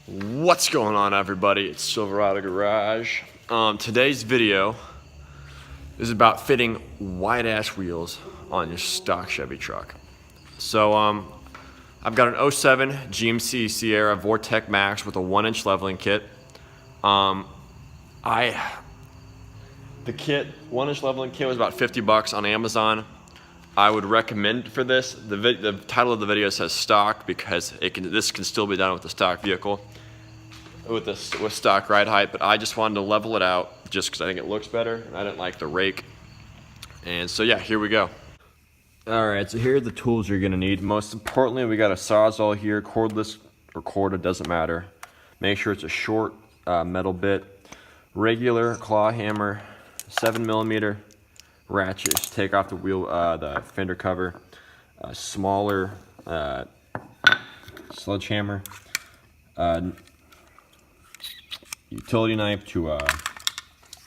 What's going on, everybody? It's Silverado Garage. Today's video is about fitting wide ass wheels on your stock Chevy truck. So I've got an 07 GMC Sierra Vortec Max with a 1-inch leveling kit. The kit, 1-inch leveling kit, was about $50 on Amazon. I would recommend for this. The title of the video says stock because this can still be done with the stock vehicle, with stock ride height. But I just wanted to level it out just because I think it looks better, and I didn't like the rake. And so yeah, here we go. All right, so here are the tools you're gonna need. Most importantly, we got a Sawzall here, cordless or corded, doesn't matter. Make sure it's a short metal bit, regular claw hammer, 7mm ratchets, take off the wheel, the fender cover, smaller sledgehammer, utility knife to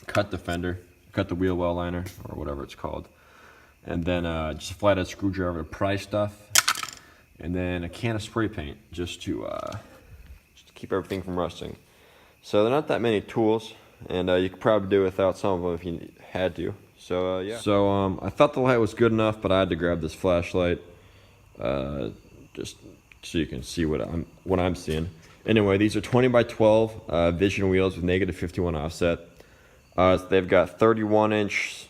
cut the fender, cut the wheel well liner, or whatever it's called, and then just a flathead screwdriver to pry stuff, and then a can of spray paint just to keep everything from rusting. So they're not that many tools, and you could probably do without some of them if you had to. So yeah. So I thought the light was good enough, but I had to grab this flashlight just so you can see what I'm seeing. Anyway, these are 20 by 12 Vision wheels with -51 offset. They've got 31-inch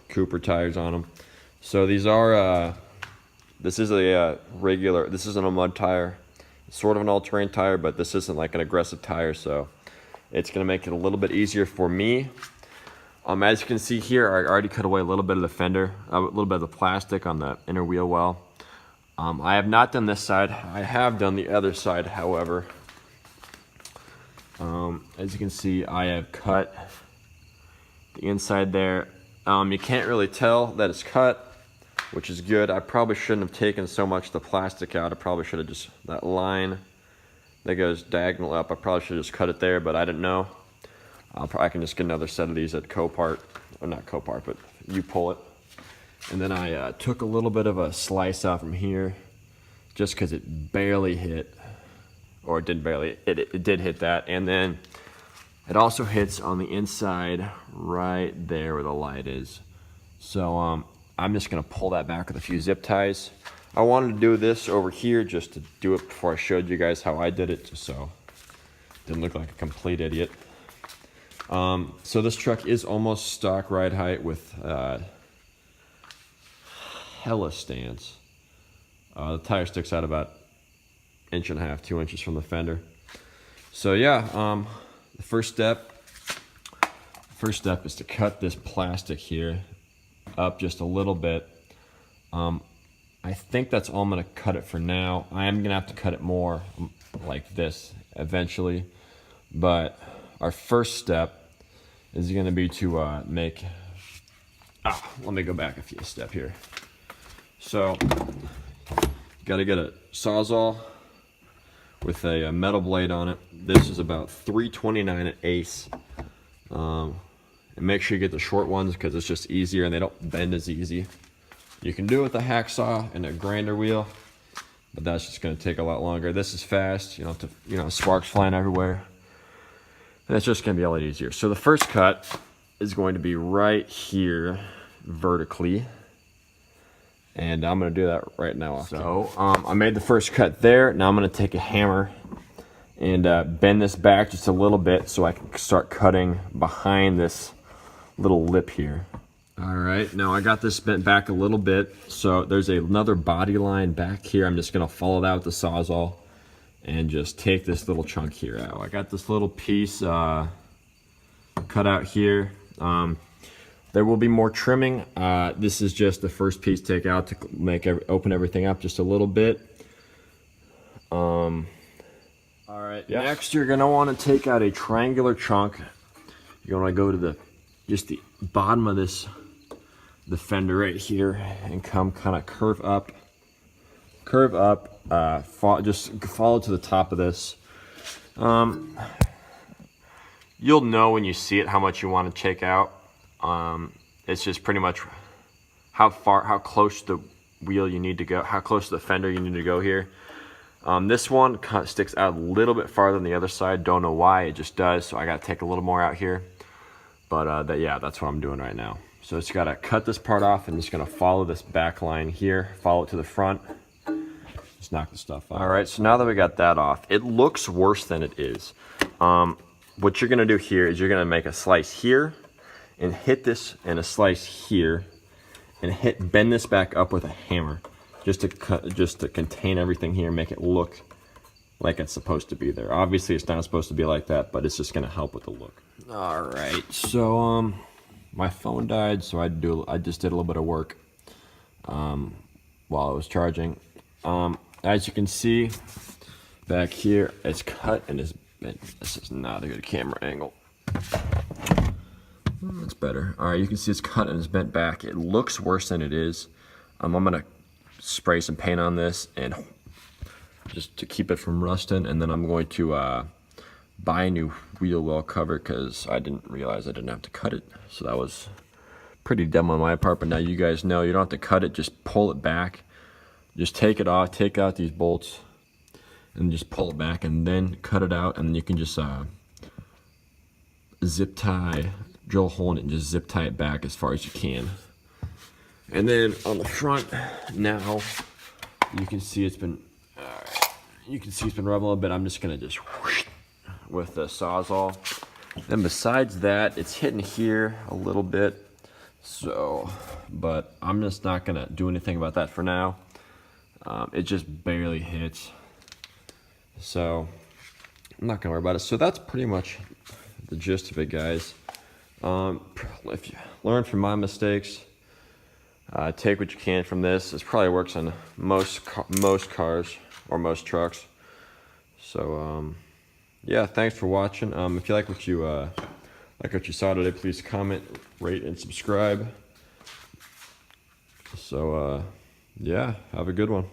Cooper tires on them. So these are this is a regular. This isn't a mud tire. It's sort of an all-terrain tire, but this isn't like an aggressive tire, so it's gonna make it a little bit easier for me. As you can see here, I already cut away a little bit of the fender, a little bit of the plastic on the inner wheel well. I have not done this side. I have done the other side, however. As you can see, I have cut the inside there. You can't really tell that it's cut, which is good. I probably shouldn't have taken so much of the plastic out. I probably should have just, that line that goes diagonal up, I probably should have just cut it there, but I didn't know. I can just get another set of these at Copart, or not Copart, but you pull it. And then I took a little bit of a slice out from here, just because it barely hit, or it didn't barely, it did hit that. And then it also hits on the inside right there where the light is. So I'm just gonna pull that back with a few zip ties. I wanted to do this over here just to do it before I showed you guys how I did it, just so it didn't look like a complete idiot. So this truck is almost stock ride height with hella stance. The tire sticks out about 1.5 to 2 inches from the fender. So yeah, the first step is to cut this plastic here up just a little bit. I think that's all I'm gonna cut it for now. I am gonna have to cut it more like this eventually, but our first step is gonna be to make, let me go back a few steps here. So, gotta get a Sawzall with a metal blade on it. This is about 329 at Ace. And make sure you get the short ones because it's just easier and they don't bend as easy. You can do it with a hacksaw and a grinder wheel, but that's just gonna take a lot longer. This is fast, you don't have to, sparks flying everywhere. And it's just gonna be a lot easier. So the first cut is going to be right here vertically. And I'm gonna do that right now. So I made the first cut there. Now I'm gonna take a hammer and bend this back just a little bit so I can start cutting behind this little lip here. All right, now I got this bent back a little bit. So there's another body line back here. I'm just gonna follow that with the Sawzall and just take this little chunk here out. I got this little piece cut out here. There will be more trimming. This is just the first piece take out to open everything up just a little bit. All right, yes. Next you're gonna wanna take out a triangular chunk. You're gonna go to just the bottom of the fender right here and come kind of curve up, just follow to the top of this. You'll know when you see it how much you want to take out. It's just pretty much how close to the wheel you need to go, how close to the fender you need to go here. This one sticks out a little bit farther than the other side. Don't know why, it just does. So I gotta take a little more out here. But yeah, that's what I'm doing right now. So it's gotta cut this part off and just gonna follow this back line here, follow it to the front. Just knock the stuff out. All right, so now that we got that off, it looks worse than it is. What you're gonna do here is you're gonna make a slice here and hit this and a slice here and bend this back up with a hammer just to contain everything here, make it look like it's supposed to be there. Obviously it's not supposed to be like that, but it's just gonna help with the look. All right, so my phone died, so I just did a little bit of work while I was charging. As you can see back here, it's cut and is bent. This is not a good camera angle. That's better. All right, you can see it's cut and it's bent back. It looks worse than it is. I'm gonna spray some paint on this and just to keep it from rusting, and then I'm going to buy a new wheel well cover because I didn't realize I didn't have to cut it. So that was pretty dumb on my part, but now you guys know you don't have to cut it, just pull it back. Just take it off, take out these bolts, and just pull it back, and then cut it out, and then you can just zip tie, drill a hole in it, and just zip tie it back as far as you can. And then on the front, now you can see it's been rubbing a little bit. I'm just gonna just whoosh with the Sawzall. Then besides that, it's hitting here a little bit. So, but I'm just not gonna do anything about that for now. It just barely hits. So I'm not gonna worry about it. So that's pretty much the gist of it, guys. If you learn from my mistakes, take what you can from this. This probably works on most cars or most trucks. So yeah, thanks for watching. If you like what you saw today, please comment, rate, and subscribe. So yeah, have a good one.